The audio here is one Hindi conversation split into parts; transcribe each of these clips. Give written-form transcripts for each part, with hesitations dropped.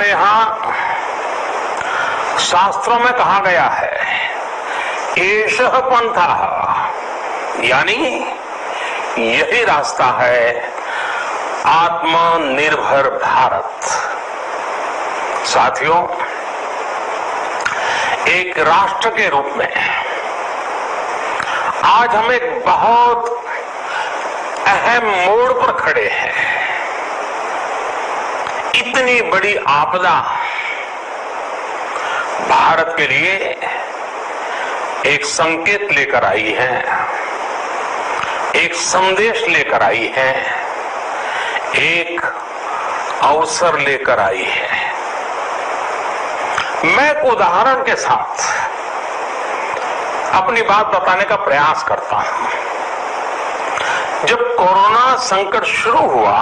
हमारे यहाँ शास्त्रों में कहा गया है, एषः पंथः, यानी यही रास्ता है आत्मनिर्भर भारत। साथियों, एक राष्ट्र के रूप में आज हम एक बहुत अहम मोड़ पर खड़े हैं। इतनी बड़ी आपदा भारत के लिए एक संकेत लेकर आई है, एक संदेश लेकर आई है, एक अवसर लेकर आई है। मैं एक उदाहरण के साथ अपनी बात बताने का प्रयास करता हूं। जब कोरोना संकट शुरू हुआ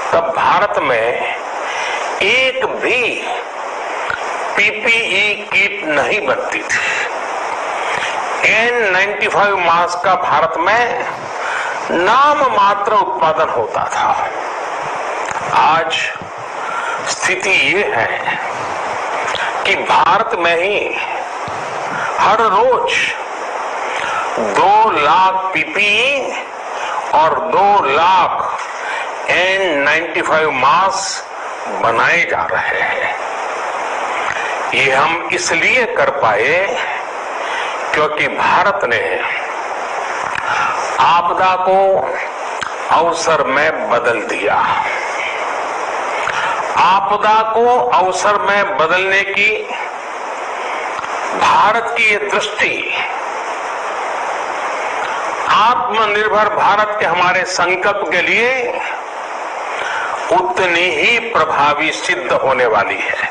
तब भारत में एक भी पीपीई किट नहीं बनती थी। N95 मास्क का भारत में नाम मात्र उत्पादन होता था। आज स्थिति ये है कि भारत में ही हर रोज 2 लाख पीपीई और 2 लाख N95 मास्क बनाए जा रहे हैं। ये हम इसलिए कर पाए क्योंकि भारत ने आपदा को अवसर में बदल दिया। आपदा को अवसर में बदलने की भारत की ये दृष्टि आत्मनिर्भर भारत के हमारे संकल्प के लिए उतनी ही प्रभावी सिद्ध होने वाली है।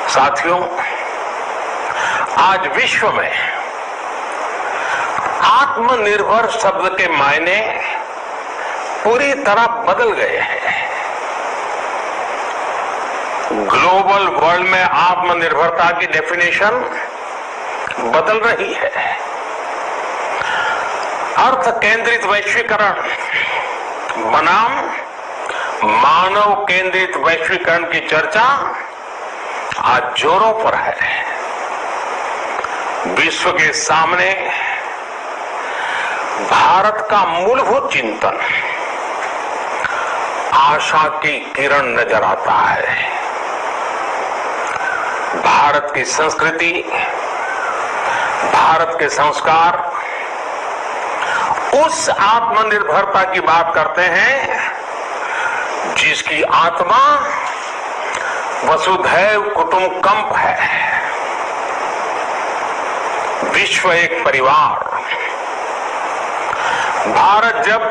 साथियों, आज विश्व में आत्मनिर्भर शब्द के मायने पूरी तरह बदल गए हैं। ग्लोबल वर्ल्ड में आत्मनिर्भरता की डेफिनेशन बदल रही है। अर्थ केंद्रित वैश्वीकरण बनाम मानव केंद्रित वैश्वीकरण की चर्चा आज जोरों पर है। विश्व के सामने भारत का मूलभूत चिंतन आशा की किरण नजर आता है। भारत की संस्कृति, भारत के संस्कार उस आत्मनिर्भरता की बात करते हैं जिसकी आत्मा वसुधैव कुटुंबकम है। विश्व एक परिवार। भारत जब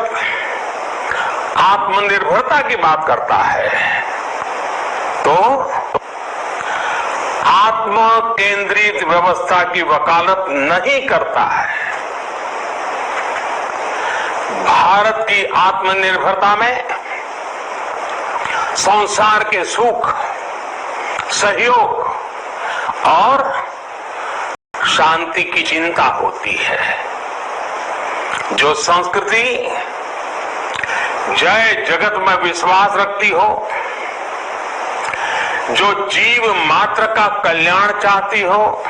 आत्मनिर्भरता की बात करता है तो आत्म केंद्रित व्यवस्था की वकालत नहीं करता है। भारत की आत्मनिर्भरता में संसार के सुख, सहयोग और शांति की चिंता होती है। जो संस्कृति जय जगत में विश्वास रखती हो, जो जीव मात्र का कल्याण चाहती हो,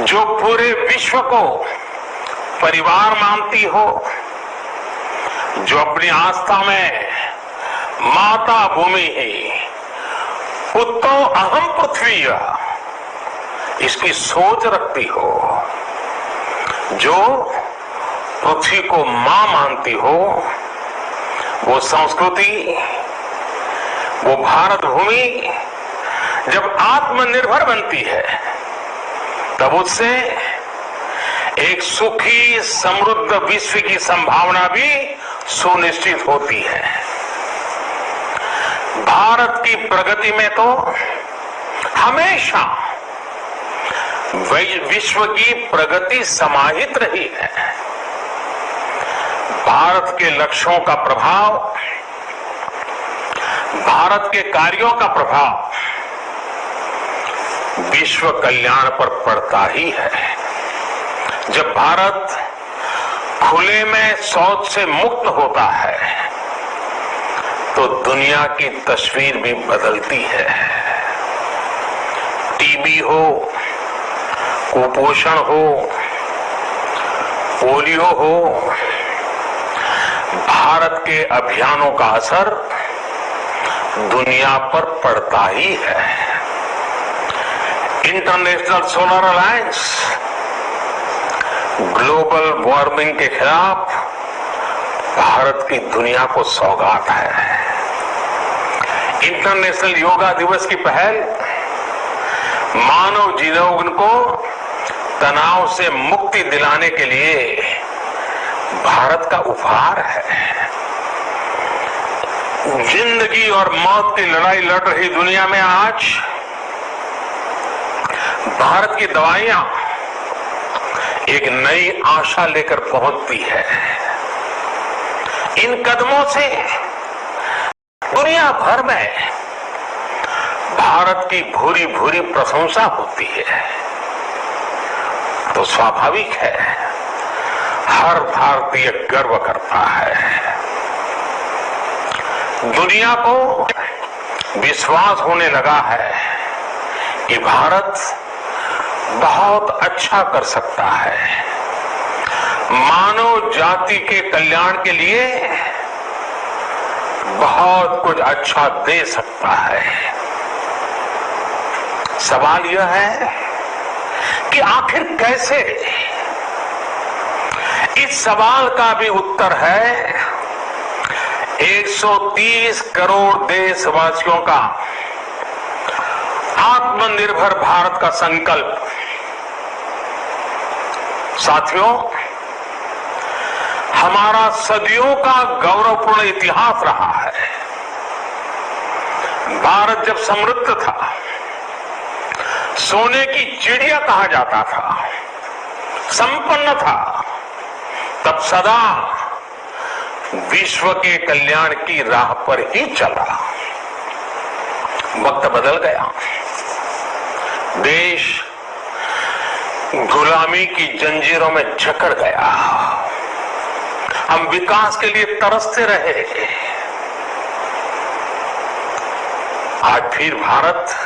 जो पूरे विश्व को परिवार मानती हो, जो अपनी आस्था में माता भूमि ही पुत्रो अहम पृथ्वी इसकी सोच रखती हो, जो पृथ्वी को मां मानती हो, वो संस्कृति, वो भारत भूमि जब आत्मनिर्भर बनती है तब उससे एक सुखी समृद्ध विश्व की संभावना भी सुनिश्चित होती है। भारत की प्रगति में तो हमेशा विश्व की प्रगति समाहित रही है। भारत के लक्ष्यों का प्रभाव, भारत के कार्यों का प्रभाव विश्व कल्याण पर पड़ता ही है। जब भारत खुले में शौच से मुक्त होता है तो दुनिया की तस्वीर भी बदलती है। टीबी हो, कुपोषण हो, पोलियो हो, भारत के अभियानों का असर दुनिया पर पड़ता ही है। International solar alliance global warming के खिलाफ भारत की दुनिया को सौगात है। इंटरनेशनल योगा दिवस की पहल मानव जीवन को तनाव से मुक्ति दिलाने के लिए भारत का उपहार है। जिंदगी और मौत की लड़ाई लड़ रही दुनिया में आज भारत की दवाइयां एक नई आशा लेकर पहुंचती है। इन कदमों से दुनिया भर में भारत की भूरी भूरी प्रशंसा होती है। तो स्वाभाविक है, हर भारतीय गर्व करता है। दुनिया को विश्वास होने लगा है कि भारत बहुत अच्छा कर सकता है, मानव जाति के कल्याण के लिए बहुत कुछ अच्छा दे सकता है। सवाल यह है कि आखिर कैसे? इस सवाल का भी उत्तर है 130 करोड़ देशवासियों का आत्मनिर्भर भारत का संकल्प। साथियों, हमारा सदियों का गौरवपूर्ण इतिहास रहा है। भारत जब समृद्ध था, सोने की चिड़िया कहा जाता था, संपन्न था, तब सदा विश्व के कल्याण की राह पर ही चला। वक्त बदल गया, देश गुलामी की जंजीरों में जकड़ गया। हम विकास के लिए तरसते रहे। आज फिर भारत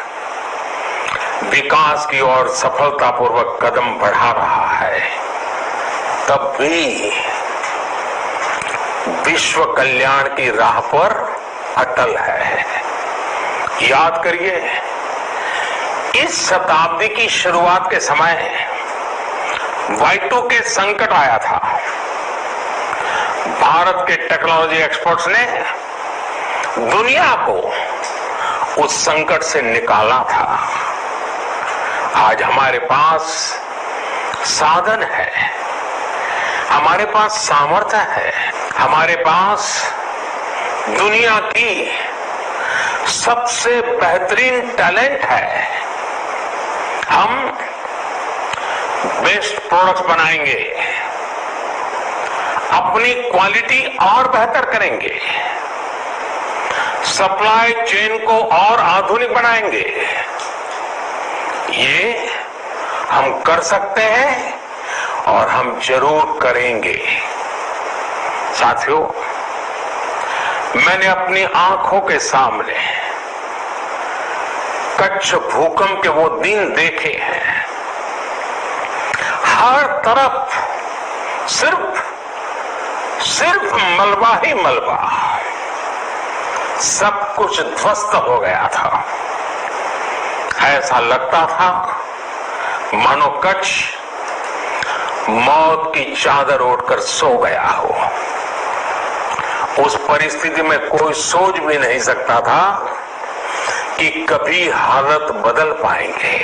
विकास की ओर सफलतापूर्वक कदम बढ़ा रहा है। तब भी विश्व कल्याण की राह पर अटल है। याद करिए, इस शताब्दी की शुरुआत के समय Y2K संकट आया था। भारत के टेक्नोलॉजी एक्सपर्ट्स ने दुनिया को उस संकट से निकाला था। आज हमारे पास साधन है, हमारे पास सामर्थ्य है, हमारे पास दुनिया की सबसे बेहतरीन टैलेंट है। हम बेस्ट प्रोडक्ट्स बनाएंगे, अपनी क्वालिटी और बेहतर करेंगे, सप्लाई चेन को और आधुनिक बनाएंगे। ये हम कर सकते हैं और हम जरूर करेंगे। साथियों, मैंने अपनी आंखों के सामने कच्छ भूकंप के वो दिन देखे हैं। हर तरफ सिर्फ मलबा ही मलबा, सब कुछ ध्वस्त हो गया था। ऐसा लगता था मानो कच्छ मौत की चादर ओढ़कर सो गया हो। उस परिस्थिति में कोई सोच भी नहीं सकता था कि कभी हालत बदल पाएंगे।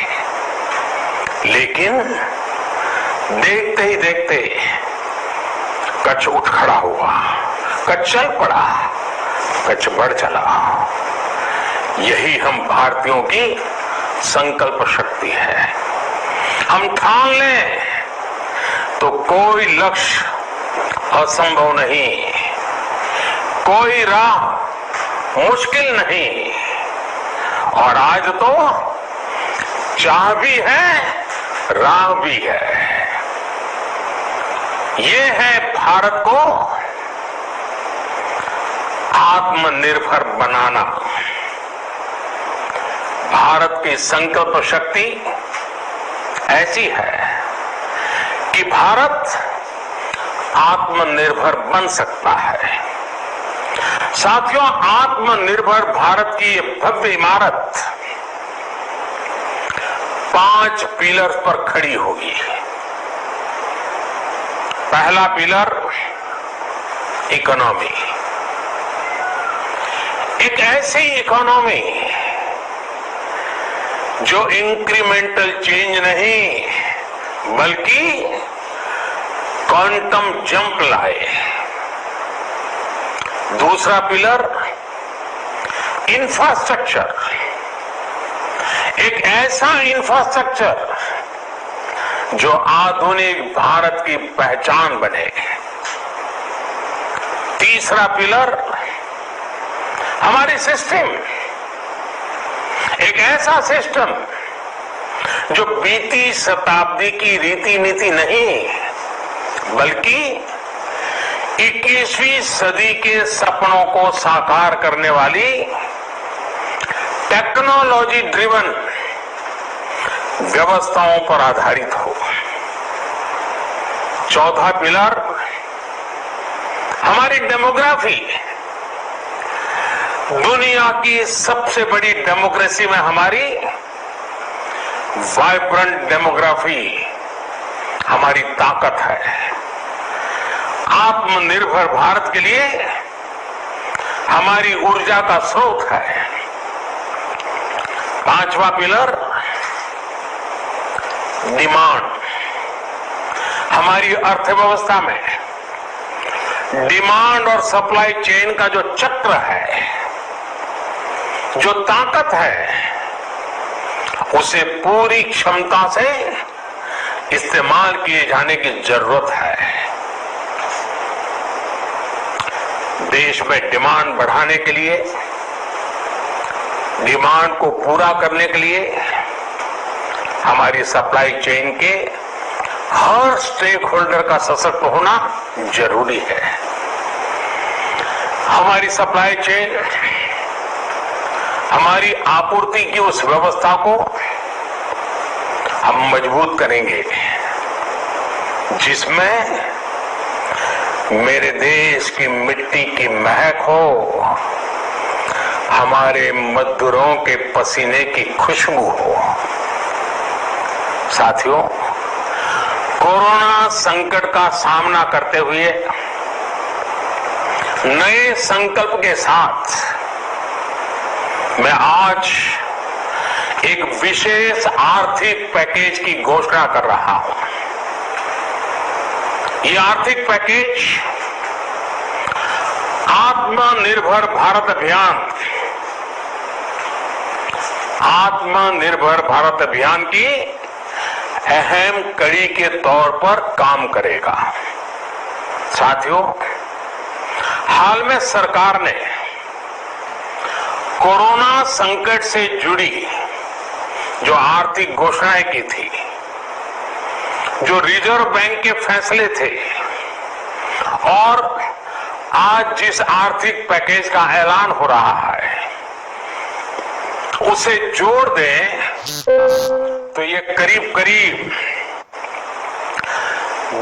लेकिन देखते ही देखते कच्छ उठ खड़ा हुआ, कच्छ चल पड़ा, कच्छ बढ़ चला। यही हम भारतीयों की संकल्प शक्ति है। हम ठान लें तो कोई लक्ष्य असंभव नहीं, कोई राह मुश्किल नहीं। और आज तो चाह भी है, राह भी है। ये है भारत को आत्मनिर्भर बनाना। भारत की संकल्प शक्ति ऐसी है कि भारत आत्मनिर्भर बन सकता है। साथियों, आत्मनिर्भर भारत की ये भव्य इमारत 5 पिलर्स पर खड़ी होगी। पहला पिलर इकोनॉमी। एक ऐसी इकोनॉमी जो इंक्रीमेंटल चेंज नहीं बल्कि क्वांटम जंप लाए। दूसरा पिलर इंफ्रास्ट्रक्चर। एक ऐसा इंफ्रास्ट्रक्चर जो आधुनिक भारत की पहचान बने। तीसरा पिलर हमारी सिस्टम। एक ऐसा सिस्टम जो बीती शताब्दी की रीति नीति नहीं बल्कि 21वीं सदी के सपनों को साकार करने वाली टेक्नोलॉजी ड्रिवन व्यवस्थाओं पर आधारित हो। चौथा पिलर हमारी डेमोग्राफी। दुनिया की सबसे बड़ी डेमोक्रेसी में हमारी वाइब्रेंट डेमोग्राफी हमारी ताकत है। आत्मनिर्भर भारत के लिए हमारी ऊर्जा का स्रोत है। पांचवा पिलर डिमांड। हमारी अर्थव्यवस्था में डिमांड और सप्लाई चेन का जो चक्र है, जो ताकत है, उसे पूरी क्षमता से इस्तेमाल किए जाने की जरूरत है। देश में डिमांड बढ़ाने के लिए, डिमांड को पूरा करने के लिए हमारी सप्लाई चेन के हर स्टेक होल्डर का सशक्त होना जरूरी है। हमारी सप्लाई चेन, हमारी आपूर्ति की उस व्यवस्था को हम मजबूत करेंगे जिसमें मेरे देश की मिट्टी की महक हो, हमारे मजदूरों के पसीने की खुशबू हो। साथियों, कोरोना संकट का सामना करते हुए नए संकल्प के साथ मैं आज एक विशेष आर्थिक पैकेज की घोषणा कर रहा हूं। ये आर्थिक पैकेज आत्मनिर्भर भारत अभियान, आत्मनिर्भर भारत अभियान की अहम कड़ी के तौर पर काम करेगा। साथियों, हाल में सरकार ने कोरोना संकट से जुड़ी जो आर्थिक घोषणाएं की थी, जो रिजर्व बैंक के फैसले थे और आज जिस आर्थिक पैकेज का ऐलान हो रहा है, उसे जोड़ दें तो ये करीब करीब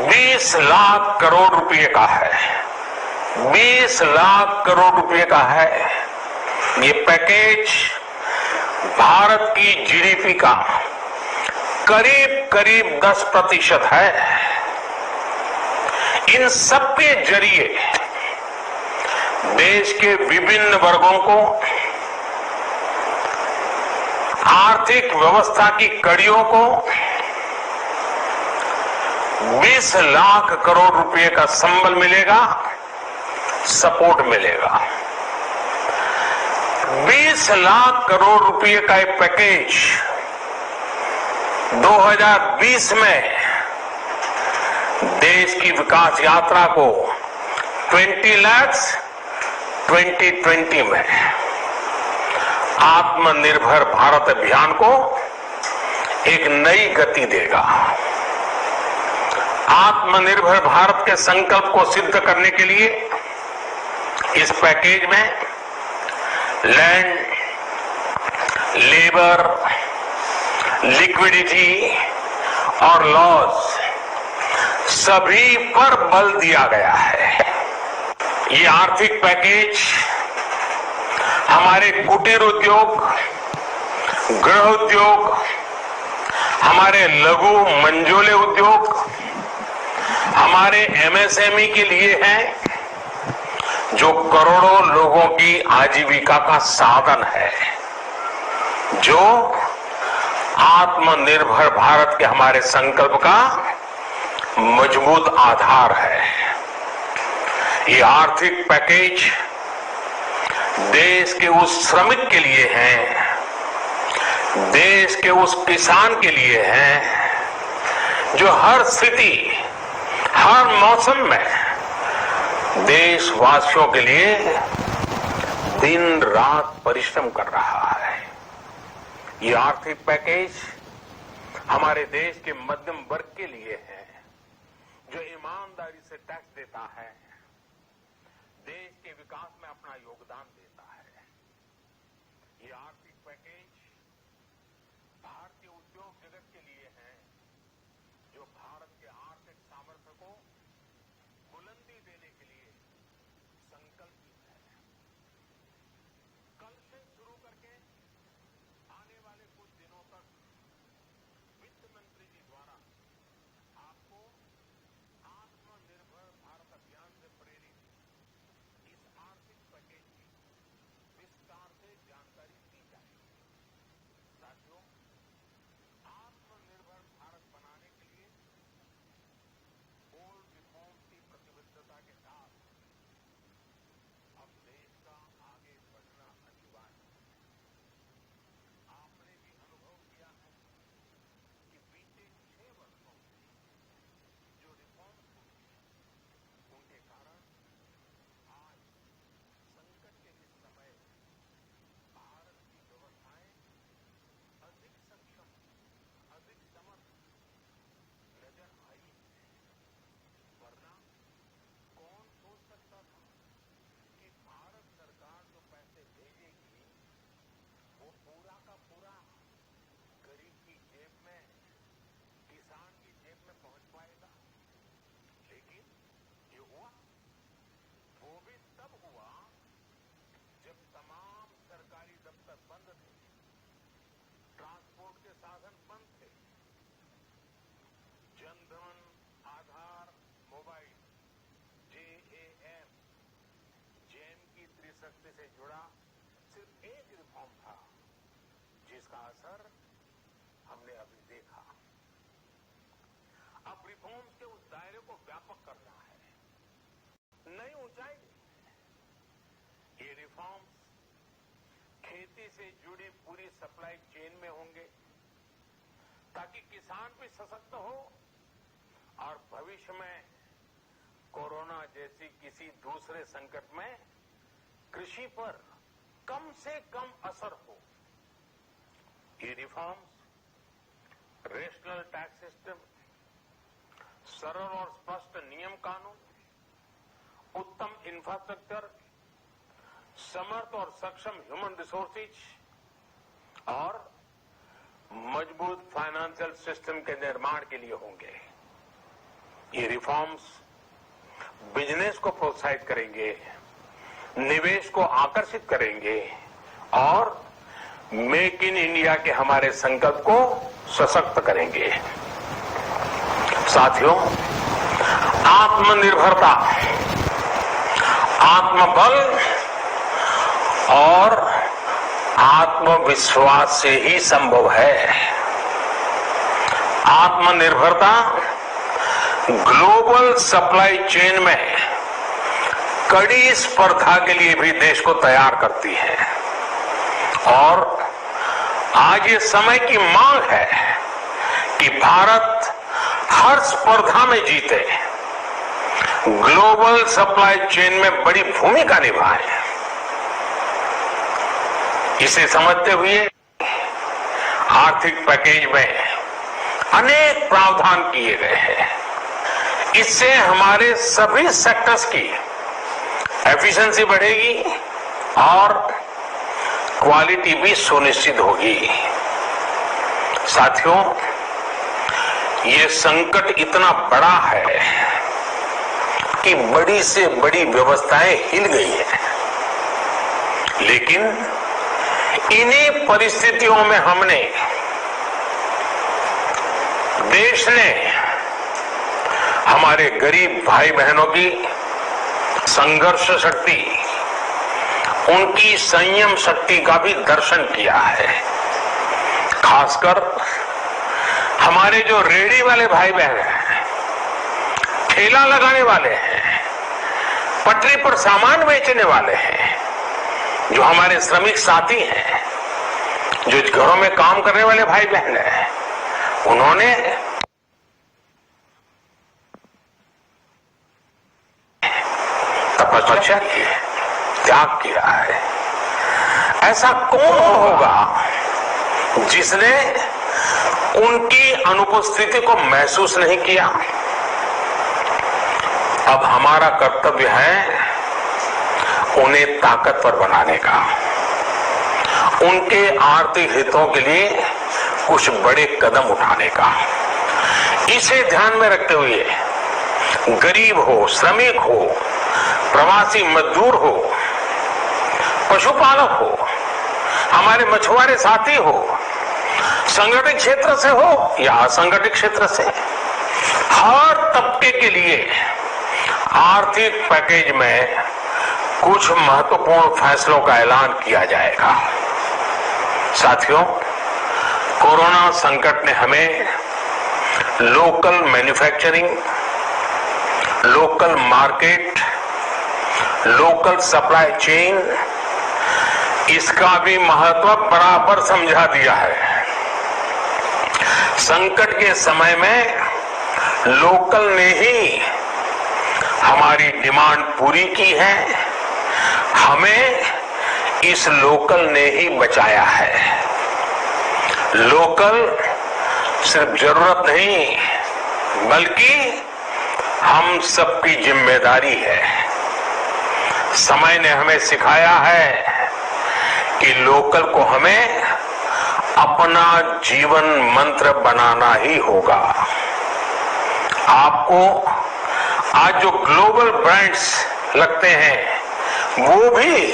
20 लाख करोड़ रुपए का है। 20 लाख करोड़ रुपए का है। ये पैकेज भारत की जीडीपी का करीब करीब 10% है। इन सबके जरिए देश के विभिन्न वर्गों को आर्थिक व्यवस्था की कड़ियों को 20 लाख करोड़ रुपए का संबल मिलेगा, सपोर्ट मिलेगा। 20 लाख करोड़ रुपए का एक पैकेज 2020 में देश की विकास यात्रा को 20 लाख 2020 में आत्मनिर्भर भारत अभियान को एक नई गति देगा। आत्मनिर्भर भारत के संकल्प को सिद्ध करने के लिए इस पैकेज में लैंड, लेबर, लिक्विडिटी और लॉस सभी पर बल दिया गया है। ये आर्थिक पैकेज हमारे कुटीर उद्योग, गृह उद्योग, हमारे लघु मंझोले उद्योग, हमारे एमएसएमई के लिए है, जो करोड़ों लोगों की आजीविका का साधन है, जो आत्मनिर्भर भारत के हमारे संकल्प का मजबूत आधार है। ये आर्थिक पैकेज देश के उस श्रमिक के लिए है, देश के उस किसान के लिए है, जो हर स्थिति, हर मौसम में देशवासियों के लिए दिन रात परिश्रम कर रहा है। ये आर्थिक पैकेज हमारे देश के मध्यम वर्ग के लिए है, जो ईमानदारी से टैक्स देता है, देश के विकास में अपना योगदान देता है। ये आर्थिक पैकेज भारतीय उद्योग जगत के लिए है, जो भारत के आर्थिक सामर्थ्य को बुलंदी देने के लिए संकल्पित है। कल से शुरू करके आने वाले कुछ दिनों तक वित्त मंत्री जी द्वारा आपको आत्मनिर्भर भारत अभियान से प्रेरित इस आर्थिक पैकेज की विस्तार से जानकारी दी जाएगी। साथियों, आत्मनिर्भर भारत बनाने के लिए बोल्ड रिफॉर्म्स की प्रतिबद्धता के साथ अब देश का आगे बढ़ना अनिवार्य है। आपने भी अनुभव किया है कि बीते 6 वर्षों में जो रिफॉर्म्स हुई, उनके कारण आज संकट के इस समय भारत की व्यवस्थाएं अधिक सक्षम, अधिक समर्थ नजर आई है। वरना कौन सोच सकता था कि भारत सरकार जो पैसे भेजेगी वो पूरा का पूरा गरीब की जेब में, किसान की जेब में पहुंच पाएगा। लेकिन ये हुआ, वो भी तब हुआ जब तमाम सरकारी दफ्तर बंद थे, ट्रांसपोर्ट के साधन बंद थे, जनधन, आधार, मोबाइल, जेम की त्रिशक्ति से जुड़ा सिर्फ एक रिफॉर्म था, जिसका असर हमने अभी देखा। अब रिफॉर्म्स के उस दायरे को व्यापक करना है, नई ऊंचाई। ये रिफॉर्म्स खेती से जुड़ी पूरी सप्लाई चेन में होंगे, ताकि किसान भी सशक्त हो और भविष्य में कोरोना जैसी किसी दूसरे संकट में कृषि पर कम से कम असर हो। ये रिफॉर्म्स रेशनल टैक्स सिस्टम, सरल और स्पष्ट नियम कानून, उत्तम इंफ्रास्ट्रक्चर, समर्थ और सक्षम ह्यूमन रिसोर्सेज और मजबूत फाइनेंशियल सिस्टम के निर्माण के लिए होंगे। ये रिफॉर्म्स बिजनेस को प्रोत्साहित करेंगे, निवेश को आकर्षित करेंगे और मेक इन इंडिया के हमारे संकल्प को सशक्त करेंगे। साथियों, आत्मनिर्भरता, आत्मबल और आत्मविश्वास से ही संभव है। आत्मनिर्भरता ग्लोबल सप्लाई चेन में कड़ी स्पर्धा के लिए भी देश को तैयार करती है और आज ये समय की मांग है कि भारत हर स्पर्धा में जीते, ग्लोबल सप्लाई चेन में बड़ी भूमिका निभाए। इसे समझते हुए आर्थिक पैकेज में अनेक प्रावधान किए गए हैं। इससे हमारे सभी सेक्टर्स की एफिशिएंसी बढ़ेगी और क्वालिटी भी सुनिश्चित होगी। साथियों, ये संकट इतना बड़ा है कि बड़ी से बड़ी व्यवस्थाएं हिल गई हैं, लेकिन इन्हीं परिस्थितियों में हमने, देश ने हमारे गरीब भाई बहनों की संघर्ष शक्ति, उनकी संयम शक्ति का भी दर्शन किया है। खासकर हमारे जो रेहड़ी वाले भाई बहन हैं, ठेला लगाने वाले हैं, पटरी पर सामान बेचने वाले हैं, जो हमारे श्रमिक साथी हैं, जो घरों में काम करने वाले भाई बहन हैं, उन्होंने तपस्या की, त्याग किया है। ऐसा कौन होगा जिसने उनकी अनुपस्थिति को महसूस नहीं किया? अब हमारा कर्तव्य है उन्हें ताकतवर बनाने का, उनके आर्थिक हितों के लिए कुछ बड़े कदम उठाने का। इसे ध्यान में रखते हुए गरीब हो, श्रमिक हो, प्रवासी मजदूर हो, पशुपालक हो, हमारे मछुआरे साथी हो, संगठित क्षेत्र से हो या असंगठित क्षेत्र से, हर तबके के लिए आर्थिक पैकेज में कुछ महत्वपूर्ण फैसलों का ऐलान किया जाएगा। साथियों, कोरोना संकट ने हमें local manufacturing, local market, local supply chain, इसका भी महत्व बराबर समझा दिया है। संकट के समय में लोकल ने ही हमारी डिमांड पूरी की है, हमें इस लोकल ने ही बचाया है। लोकल सिर्फ जरूरत नहीं, बल्कि हम सबकी जिम्मेदारी है। समय ने हमें सिखाया है कि लोकल को हमें अपना जीवन मंत्र बनाना ही होगा। आपको आज जो ग्लोबल ब्रांड्स लगते हैं, वो भी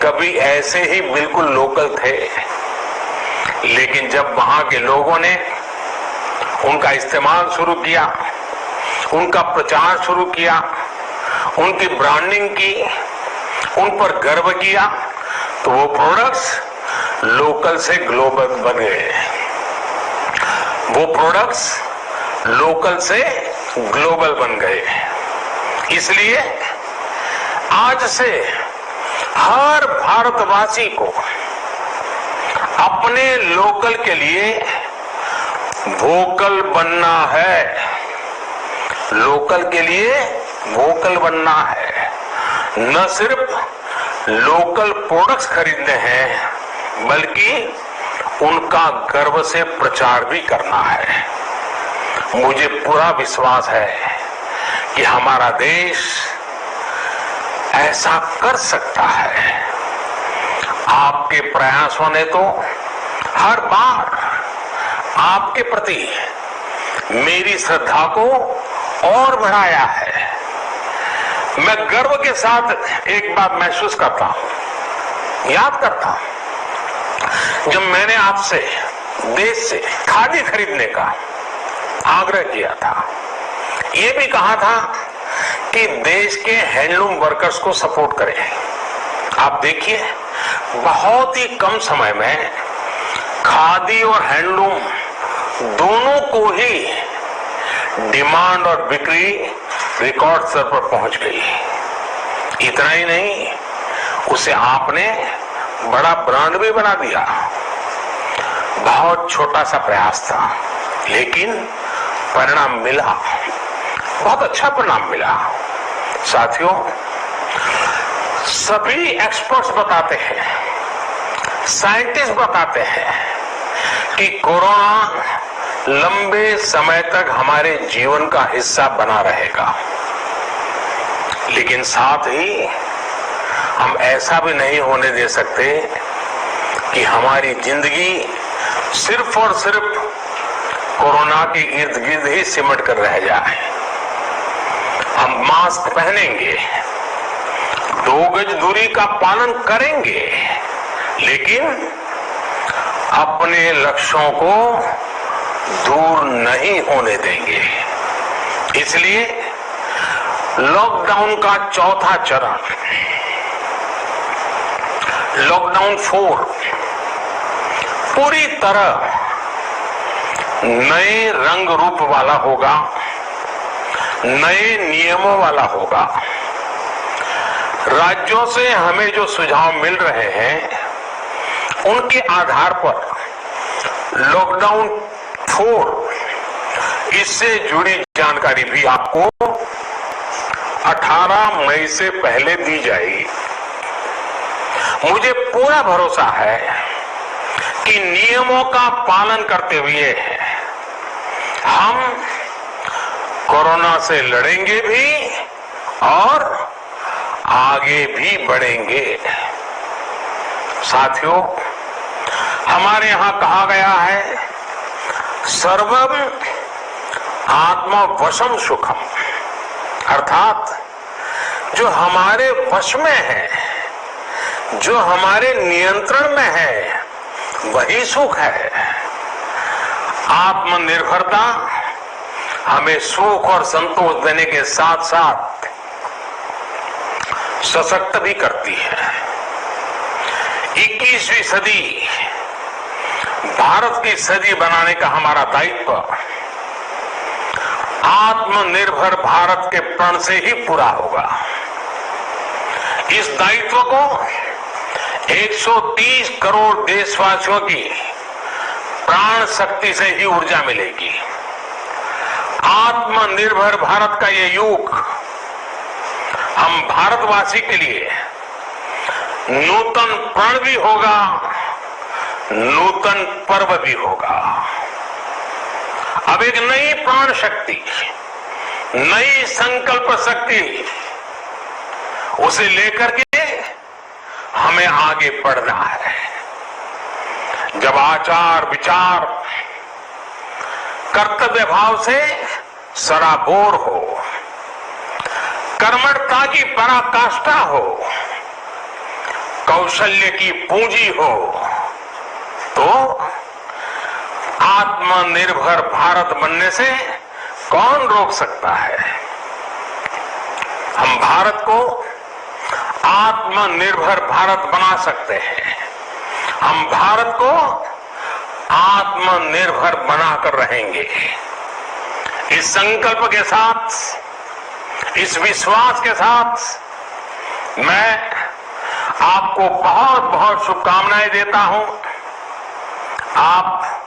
कभी ऐसे ही बिल्कुल लोकल थे, लेकिन जब वहां के लोगों ने उनका इस्तेमाल शुरू किया, उनका प्रचार शुरू किया, उनकी ब्रांडिंग की, उन पर गर्व किया, तो वो प्रोडक्ट्स लोकल से ग्लोबल बन गए। वो प्रोडक्ट्स लोकल से ग्लोबल बन गए। इसलिए आज से हर भारतवासी को अपने लोकल के लिए वोकल बनना है। लोकल के लिए वोकल बनना है। न सिर्फ लोकल प्रोडक्ट्स खरीदने हैं, बल्कि उनका गर्व से प्रचार भी करना है। मुझे पूरा विश्वास है कि हमारा देश ऐसा कर सकता है। आपके प्रयासों ने तो हर बार आपके प्रति मेरी श्रद्धा को और बढ़ाया है। मैं गर्व के साथ एक बात महसूस करता हूं, याद करता हूं, जब मैंने आपसे देश से खादी खरीदने का आग्रह किया था, ये भी कहा था कि देश के हैंडलूम वर्कर्स को सपोर्ट करें। आप देखिए, बहुत ही कम समय में खादी और हैंडलूम दोनों को ही डिमांड और बिक्री रिकॉर्ड स्तर पर पहुंच गई। इतना ही नहीं, उसे आपने बड़ा ब्रांड भी बना दिया। बहुत छोटा सा प्रयास था, लेकिन परिणाम मिला, बहुत अच्छा परिणाम मिला। साथियों, सभी एक्सपर्ट्स बताते हैं, साइंटिस्ट बताते हैं कि कोरोना लंबे समय तक हमारे जीवन का हिस्सा बना रहेगा। लेकिन साथ ही हम ऐसा भी नहीं होने दे सकते कि हमारी जिंदगी सिर्फ और सिर्फ कोरोना के इर्द गिर्द ही सिमट कर रह जाए। हम मास्क पहनेंगे, 2 गज दूरी का पालन करेंगे, लेकिन अपने लक्ष्यों को दूर नहीं होने देंगे। इसलिए लॉकडाउन का चौथा चरण, लॉकडाउन 4, पूरी तरह नए रंग रूप वाला होगा, नए नियमों वाला होगा। राज्यों से हमें जो सुझाव मिल रहे हैं, उनके आधार पर लॉकडाउन 4 इससे जुड़ी जानकारी भी आपको 18 मई से पहले दी जाएगी। मुझे पूरा भरोसा है कि नियमों का पालन करते हुए हम कोरोना से लड़ेंगे भी और आगे भी बढ़ेंगे। साथियों, हमारे यहां कहा गया है, सर्वम आत्मवशम सुखम, अर्थात जो हमारे वश में है, जो हमारे नियंत्रण में है, वही सुख है। आत्मनिर्भरता हमें सुख और संतोष देने के साथ साथ सशक्त भी करती है। 21वीं सदी भारत की सदी बनाने का हमारा दायित्व आत्मनिर्भर भारत के प्रण से ही पूरा होगा। इस दायित्व को 130 करोड़ देशवासियों की प्राण शक्ति से ही ऊर्जा मिलेगी। आत्मनिर्भर भारत का ये युग हम भारतवासी के लिए नूतन प्रण भी होगा, नूतन पर्व भी होगा। अब एक नई प्राण शक्ति, नई संकल्प शक्ति, उसे लेकर के हमें आगे बढ़ना है। जब आचार विचार कर्तव्य भाव से सराबोर हो, कर्मठता की पराकाष्ठा हो, कौशल्य की पूंजी हो, तो आत्मनिर्भर भारत बनने से कौन रोक सकता है। हम भारत को आत्मनिर्भर भारत बना सकते हैं। हम भारत को आत्मनिर्भर बनाकर रहेंगे। इस संकल्प के साथ, इस विश्वास के साथ मैं आपको बहुत बहुत शुभकामनाएं देता हूं। आप